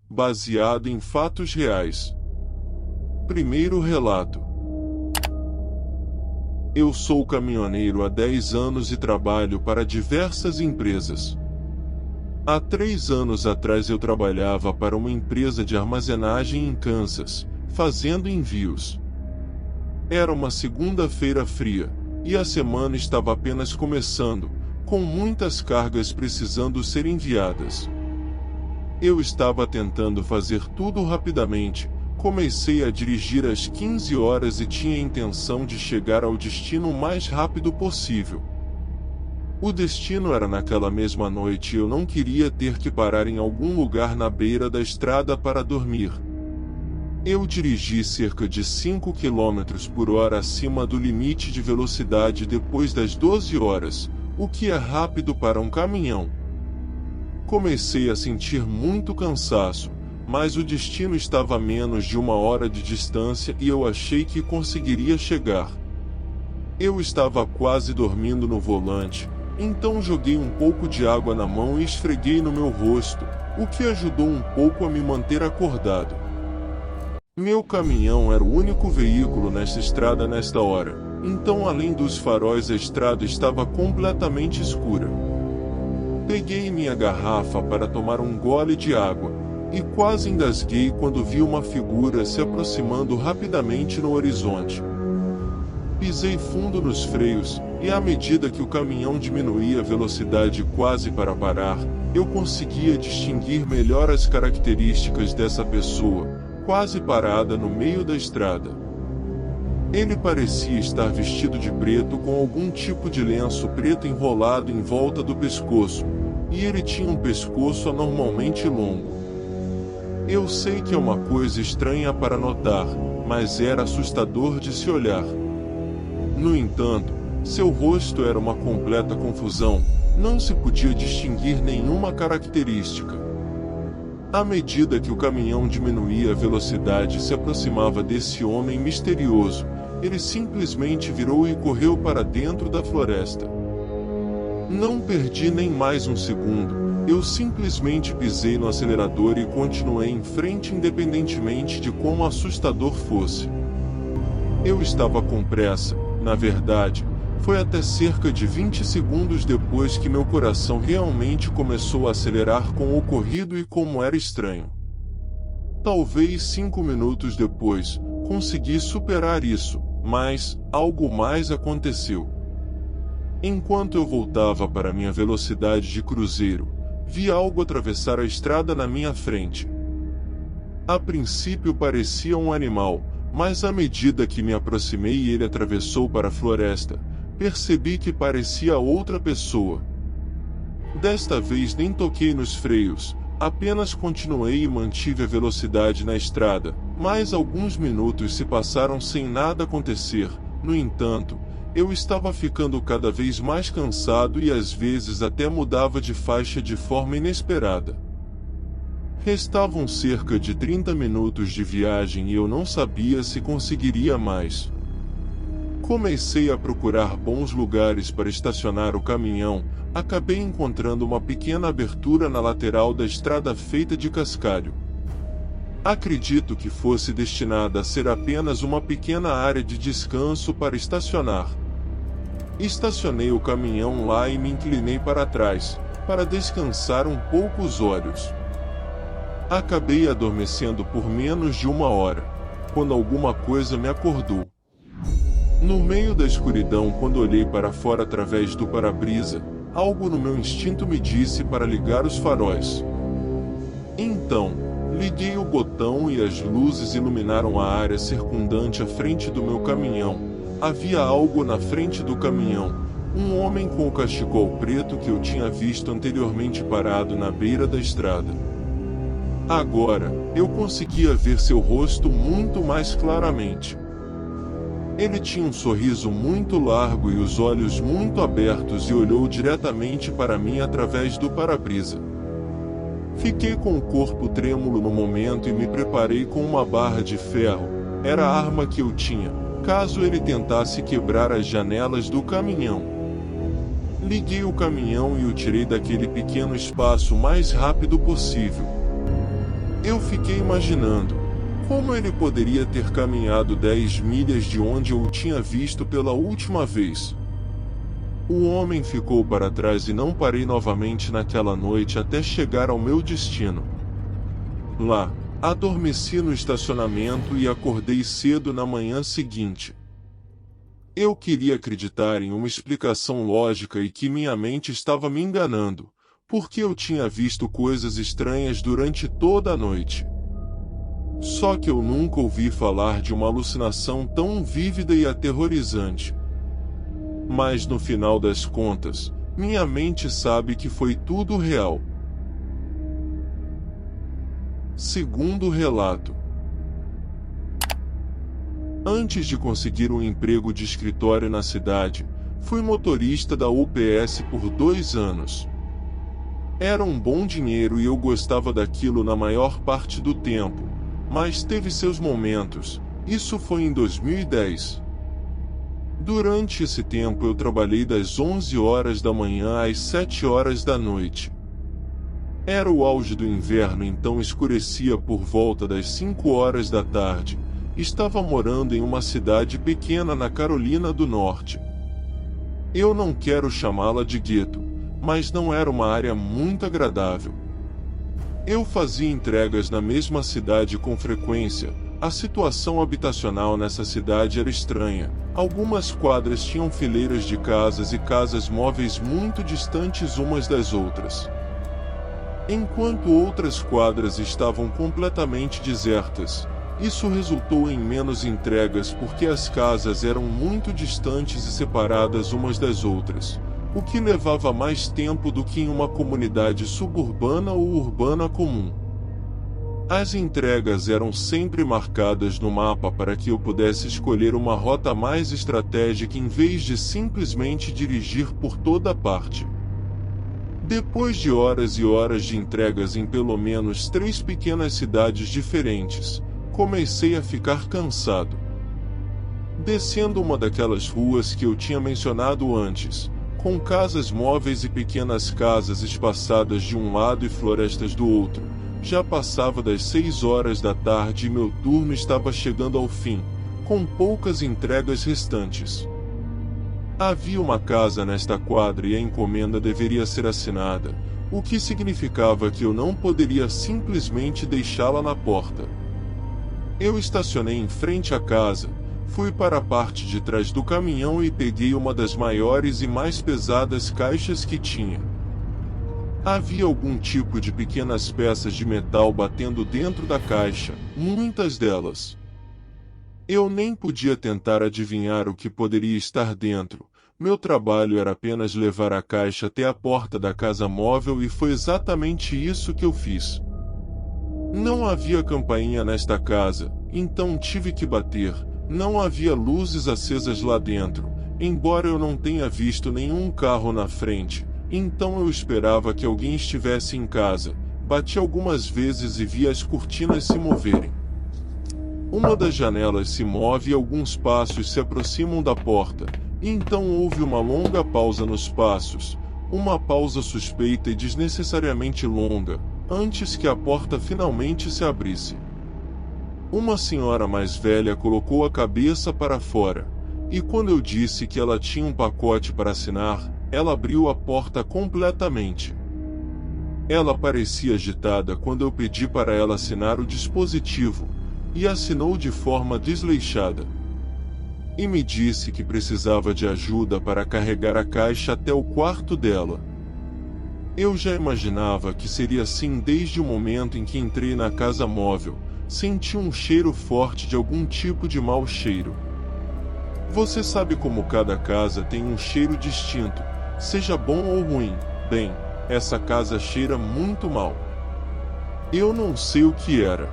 baseado em fatos reais. Primeiro relato. Eu sou caminhoneiro há 10 anos e trabalho para diversas empresas. Há 3 anos atrás eu trabalhava para uma empresa de armazenagem em Kansas, fazendo envios. Era uma segunda-feira fria, e a semana estava apenas começando, com muitas cargas precisando ser enviadas. Eu estava tentando fazer tudo rapidamente. Comecei a dirigir às 15 horas e tinha a intenção de chegar ao destino o mais rápido possível. O destino era naquela mesma noite e eu não queria ter que parar em algum lugar na beira da estrada para dormir. Eu dirigi cerca de 5 km por hora acima do limite de velocidade depois das 12 horas, o que é rápido para um caminhão. Comecei a sentir muito cansaço, mas o destino estava a menos de 1 hora de distância e eu achei que conseguiria chegar. Eu estava quase dormindo no volante, então joguei um pouco de água na mão e esfreguei no meu rosto, o que ajudou um pouco a me manter acordado. Meu caminhão era o único veículo nesta estrada nesta hora, então além dos faróis a estrada estava completamente escura. Peguei minha garrafa para tomar um gole de água, e quase engasguei quando vi uma figura se aproximando rapidamente no horizonte. Pisei fundo nos freios, e à medida que o caminhão diminuía a velocidade quase para parar, eu conseguia distinguir melhor as características dessa pessoa, quase parada no meio da estrada. Ele parecia estar vestido de preto com algum tipo de lenço preto enrolado em volta do pescoço, e ele tinha um pescoço anormalmente longo. Eu sei que é uma coisa estranha para notar, mas era assustador de se olhar. No entanto, seu rosto era uma completa confusão, não se podia distinguir nenhuma característica. À medida que o caminhão diminuía a velocidade e se aproximava desse homem misterioso, ele simplesmente virou e correu para dentro da floresta. Não perdi nem mais um segundo, eu simplesmente pisei no acelerador e continuei em frente independentemente de quão assustador fosse. Eu estava com pressa, na verdade, foi até cerca de 20 segundos depois que meu coração realmente começou a acelerar com o ocorrido e como era estranho. Talvez 5 minutos depois, consegui superar isso, mas algo mais aconteceu. Enquanto eu voltava para minha velocidade de cruzeiro, vi algo atravessar a estrada na minha frente. A princípio parecia um animal, mas à medida que me aproximei e ele atravessou para a floresta, percebi que parecia outra pessoa. Desta vez nem toquei nos freios, apenas continuei e mantive a velocidade na estrada, mas alguns minutos se passaram sem nada acontecer. No entanto, eu estava ficando cada vez mais cansado e às vezes até mudava de faixa de forma inesperada. Restavam cerca de 30 minutos de viagem e eu não sabia se conseguiria mais. Comecei a procurar bons lugares para estacionar o caminhão, acabei encontrando uma pequena abertura na lateral da estrada feita de cascalho. Acredito que fosse destinada a ser apenas uma pequena área de descanso para estacionar. Estacionei o caminhão lá e me inclinei para trás, para descansar um pouco os olhos. Acabei adormecendo por menos de 1 hora, quando alguma coisa me acordou. No meio da escuridão, quando olhei para fora através do para-brisa, algo no meu instinto me disse para ligar os faróis. Então, liguei o botão e as luzes iluminaram a área circundante à frente do meu caminhão. Havia algo na frente do caminhão, um homem com o cachecol preto que eu tinha visto anteriormente parado na beira da estrada. Agora, eu conseguia ver seu rosto muito mais claramente. Ele tinha um sorriso muito largo e os olhos muito abertos e olhou diretamente para mim através do para-brisa. Fiquei com o corpo trêmulo no momento e me preparei com uma barra de ferro, era a arma que eu tinha, caso ele tentasse quebrar as janelas do caminhão. Liguei o caminhão e o tirei daquele pequeno espaço o mais rápido possível. Eu fiquei imaginando como ele poderia ter caminhado 10 milhas de onde eu o tinha visto pela última vez. O homem ficou para trás e não parei novamente naquela noite até chegar ao meu destino. Lá, adormeci no estacionamento e acordei cedo na manhã seguinte. Eu queria acreditar em uma explicação lógica e que minha mente estava me enganando, porque eu tinha visto coisas estranhas durante toda a noite. Só que eu nunca ouvi falar de uma alucinação tão vívida e aterrorizante. Mas no final das contas, minha mente sabe que foi tudo real. Segundo relato. Antes de conseguir um emprego de escritório na cidade, fui motorista da UPS por 2 anos. Era um bom dinheiro e eu gostava daquilo na maior parte do tempo, mas teve seus momentos. Isso foi em 2010. Durante esse tempo eu trabalhei das 11 horas da manhã às 7 horas da noite. Era o auge do inverno, então escurecia por volta das 5 horas da tarde. Estava morando em uma cidade pequena na Carolina do Norte. Eu não quero chamá-la de gueto, mas não era uma área muito agradável. Eu fazia entregas na mesma cidade com frequência. A situação habitacional nessa cidade era estranha. Algumas quadras tinham fileiras de casas e casas móveis muito distantes umas das outras, enquanto outras quadras estavam completamente desertas. Isso resultou em menos entregas porque as casas eram muito distantes e separadas umas das outras, o que levava mais tempo do que em uma comunidade suburbana ou urbana comum. As entregas eram sempre marcadas no mapa para que eu pudesse escolher uma rota mais estratégica em vez de simplesmente dirigir por toda parte. Depois de horas e horas de entregas em pelo menos 3 pequenas cidades diferentes, comecei a ficar cansado. Descendo uma daquelas ruas que eu tinha mencionado antes, com casas móveis e pequenas casas espaçadas de um lado e florestas do outro, já passava das 6 horas da tarde e meu turno estava chegando ao fim, com poucas entregas restantes. Havia uma casa nesta quadra e a encomenda deveria ser assinada, o que significava que eu não poderia simplesmente deixá-la na porta. Eu estacionei em frente à casa, fui para a parte de trás do caminhão e peguei uma das maiores e mais pesadas caixas que tinha. Havia algum tipo de pequenas peças de metal batendo dentro da caixa, muitas delas. Eu nem podia tentar adivinhar o que poderia estar dentro. Meu trabalho era apenas levar a caixa até a porta da casa móvel e foi exatamente isso que eu fiz. Não havia campainha nesta casa, então tive que bater. Não havia luzes acesas lá dentro, embora eu não tenha visto nenhum carro na frente, então eu esperava que alguém estivesse em casa. Bati algumas vezes e vi as cortinas se moverem. Uma das janelas se move e alguns passos se aproximam da porta, e então houve uma longa pausa nos passos, uma pausa suspeita e desnecessariamente longa, antes que a porta finalmente se abrisse. Uma senhora mais velha colocou a cabeça para fora, e quando eu disse que ela tinha um pacote para assinar, ela abriu a porta completamente. Ela parecia agitada quando eu pedi para ela assinar o dispositivo, e assinou de forma desleixada. E me disse que precisava de ajuda para carregar a caixa até o quarto dela. Eu já imaginava que seria assim desde o momento em que entrei na casa móvel. Senti um cheiro forte de algum tipo de mau cheiro. Você sabe como cada casa tem um cheiro distinto, seja bom ou ruim. Bem, essa casa cheira muito mal. Eu não sei o que era.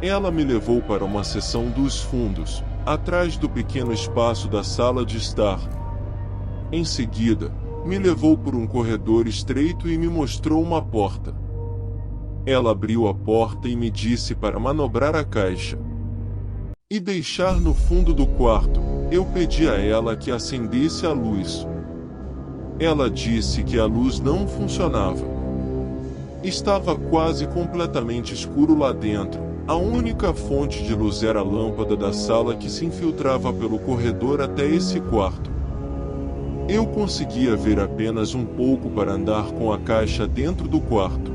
Ela me levou para uma seção dos fundos, atrás do pequeno espaço da sala de estar. Em seguida, me levou por um corredor estreito e me mostrou uma porta. Ela abriu a porta e me disse para manobrar a caixa e deixar no fundo do quarto. Eu pedi a ela que acendesse a luz. Ela disse que a luz não funcionava. Estava quase completamente escuro lá dentro. A única fonte de luz era a lâmpada da sala que se infiltrava pelo corredor até esse quarto. Eu conseguia ver apenas um pouco para andar com a caixa dentro do quarto.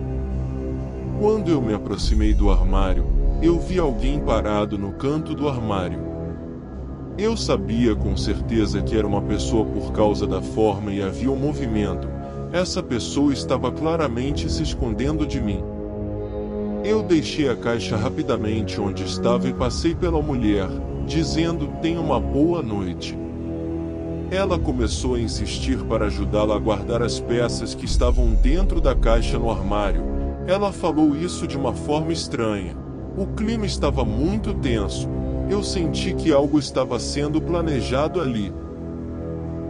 Quando eu me aproximei do armário, eu vi alguém parado no canto do armário. Eu sabia com certeza que era uma pessoa por causa da forma e havia um movimento. Essa pessoa estava claramente se escondendo de mim. Eu deixei a caixa rapidamente onde estava e passei pela mulher, dizendo: "Tenha uma boa noite." Ela começou a insistir para ajudá-la a guardar as peças que estavam dentro da caixa no armário. Ela falou isso de uma forma estranha. O clima estava muito tenso. Eu senti que algo estava sendo planejado ali.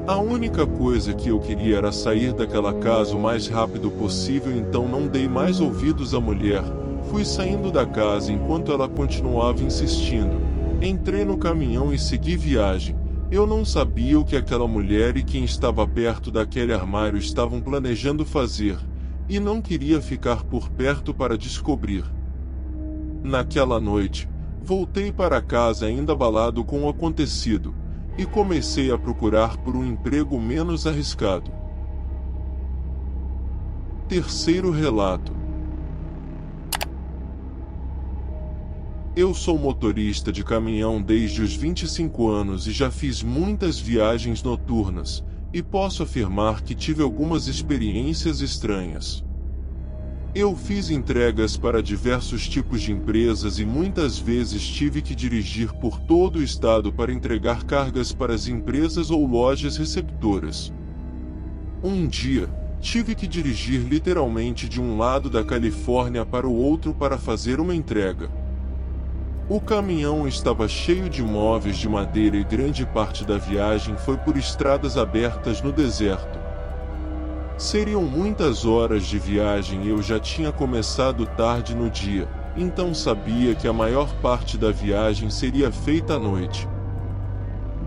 A única coisa que eu queria era sair daquela casa o mais rápido possível, então não dei mais ouvidos à mulher. Fui saindo da casa enquanto ela continuava insistindo. Entrei no caminhão e segui viagem. Eu não sabia o que aquela mulher e quem estava perto daquele armário estavam planejando fazer, e não queria ficar por perto para descobrir. Naquela noite, voltei para casa ainda abalado com o acontecido, e comecei a procurar por um emprego menos arriscado. Terceiro relato. Eu sou motorista de caminhão desde os 25 anos e já fiz muitas viagens noturnas, e posso afirmar que tive algumas experiências estranhas. Eu fiz entregas para diversos tipos de empresas e muitas vezes tive que dirigir por todo o estado para entregar cargas para as empresas ou lojas receptoras. Um dia, tive que dirigir literalmente de um lado da Califórnia para o outro para fazer uma entrega. O caminhão estava cheio de móveis de madeira e grande parte da viagem foi por estradas abertas no deserto. Seriam muitas horas de viagem e eu já tinha começado tarde no dia, então sabia que a maior parte da viagem seria feita à noite.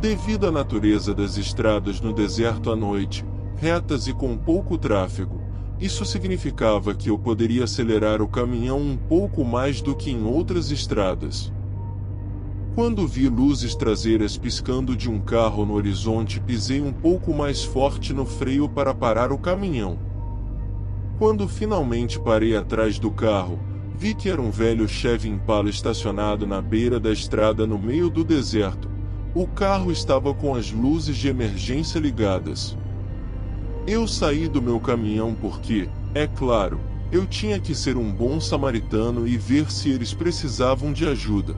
Devido à natureza das estradas no deserto à noite, retas e com pouco tráfego, isso significava que eu poderia acelerar o caminhão um pouco mais do que em outras estradas. Quando vi luzes traseiras piscando de um carro no horizonte, pisei um pouco mais forte no freio para parar o caminhão. Quando finalmente parei atrás do carro, vi que era um velho Chevy Impala estacionado na beira da estrada no meio do deserto. O carro estava com as luzes de emergência ligadas. Eu saí do meu caminhão porque, é claro, eu tinha que ser um bom samaritano e ver se eles precisavam de ajuda.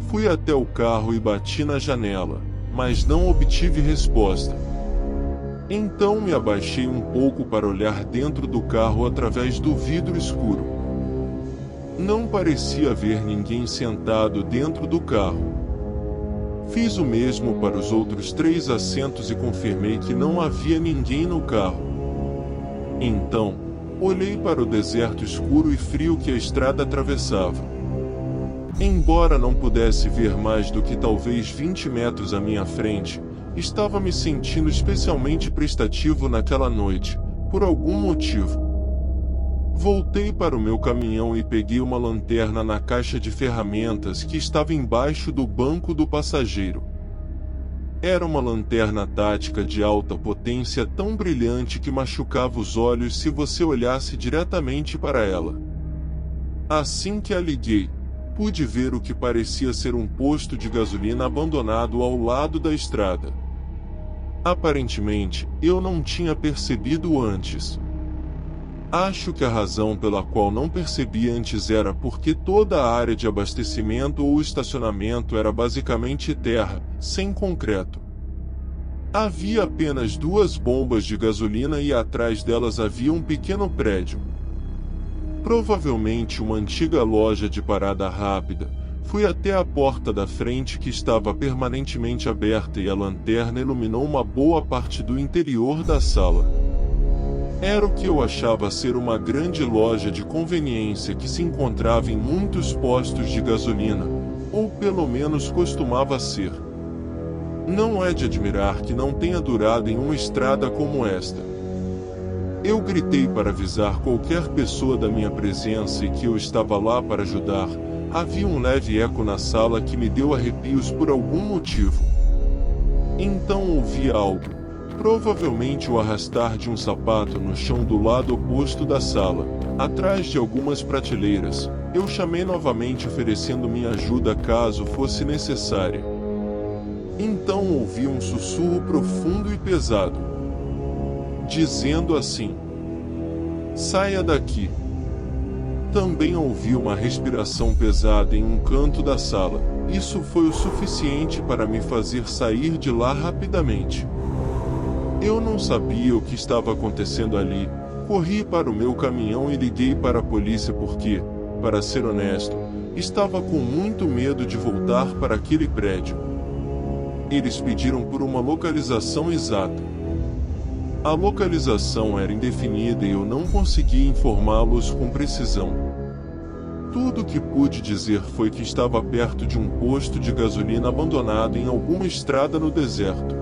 Fui até o carro e bati na janela, mas não obtive resposta. Então me abaixei um pouco para olhar dentro do carro através do vidro escuro. Não parecia haver ninguém sentado dentro do carro. Fiz o mesmo para os outros 3 assentos e confirmei que não havia ninguém no carro. Então, olhei para o deserto escuro e frio que a estrada atravessava. Embora não pudesse ver mais do que talvez 20 metros à minha frente, estava me sentindo especialmente prestativo naquela noite, por algum motivo. Voltei para o meu caminhão e peguei uma lanterna na caixa de ferramentas que estava embaixo do banco do passageiro. Era uma lanterna tática de alta potência tão brilhante que machucava os olhos se você olhasse diretamente para ela. Assim que a liguei, pude ver o que parecia ser um posto de gasolina abandonado ao lado da estrada. Aparentemente, eu não tinha percebido antes. Acho que a razão pela qual não percebi antes era porque toda a área de abastecimento ou estacionamento era basicamente terra, sem concreto. Havia apenas 2 bombas de gasolina e atrás delas havia um pequeno prédio. Provavelmente uma antiga loja de parada rápida. Fui até a porta da frente que estava permanentemente aberta e a lanterna iluminou uma boa parte do interior da sala. Era o que eu achava ser uma grande loja de conveniência que se encontrava em muitos postos de gasolina, ou pelo menos costumava ser. Não é de admirar que não tenha durado em uma estrada como esta. Eu gritei para avisar qualquer pessoa da minha presença e que eu estava lá para ajudar. Havia um leve eco na sala que me deu arrepios por algum motivo. Então ouvi algo, provavelmente o arrastar de um sapato no chão do lado oposto da sala, atrás de algumas prateleiras. Eu chamei novamente oferecendo minha ajuda caso fosse necessária. Então ouvi um sussurro profundo e pesado, dizendo assim: "Saia daqui." Também ouvi uma respiração pesada em um canto da sala. Isso foi o suficiente para me fazer sair de lá rapidamente. Eu não sabia o que estava acontecendo ali. Corri para o meu caminhão e liguei para a polícia porque, para ser honesto, estava com muito medo de voltar para aquele prédio. Eles pediram por uma localização exata. A localização era indefinida e eu não conseguia informá-los com precisão. Tudo o que pude dizer foi que estava perto de um posto de gasolina abandonado em alguma estrada no deserto.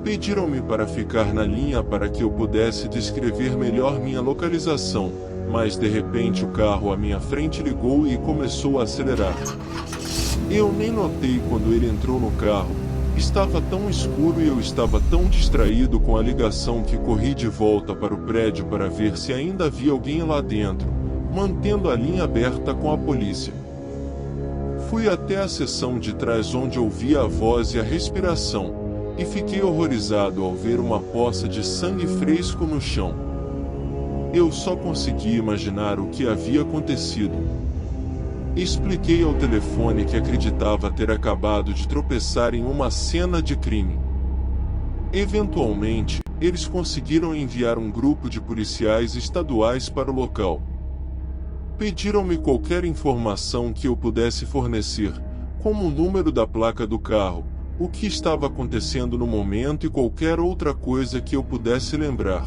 Pediram-me para ficar na linha para que eu pudesse descrever melhor minha localização, mas de repente o carro à minha frente ligou e começou a acelerar. Eu nem notei quando ele entrou no carro. Estava tão escuro e eu estava tão distraído com a ligação que corri de volta para o prédio para ver se ainda havia alguém lá dentro, mantendo a linha aberta com a polícia. Fui até a seção de trás onde ouvia a voz e a respiração, e fiquei horrorizado ao ver uma poça de sangue fresco no chão. Eu só conseguia imaginar o que havia acontecido. Expliquei ao telefone que acreditava ter acabado de tropeçar em uma cena de crime. Eventualmente, eles conseguiram enviar um grupo de policiais estaduais para o local. Pediram-me qualquer informação que eu pudesse fornecer, como o número da placa do carro, o que estava acontecendo no momento e qualquer outra coisa que eu pudesse lembrar.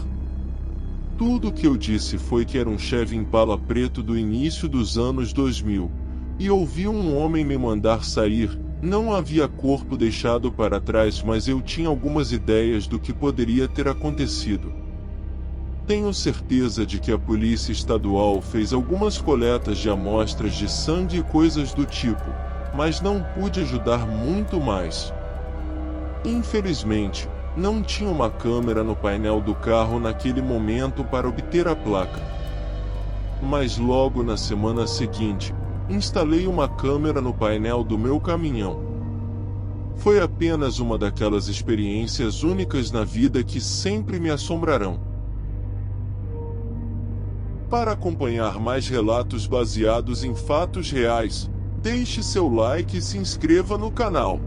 Tudo o que eu disse foi que era um Chevy Impala preto do início dos anos 2000, e ouvi um homem me mandar sair. Não havia corpo deixado para trás, mas eu tinha algumas ideias do que poderia ter acontecido. Tenho certeza de que a polícia estadual fez algumas coletas de amostras de sangue e coisas do tipo, mas não pude ajudar muito mais. Infelizmente, não tinha uma câmera no painel do carro naquele momento para obter a placa. Mas logo na semana seguinte, instalei uma câmera no painel do meu caminhão. Foi apenas uma daquelas experiências únicas na vida que sempre me assombrarão. Para acompanhar mais relatos baseados em fatos reais, deixe seu like e se inscreva no canal.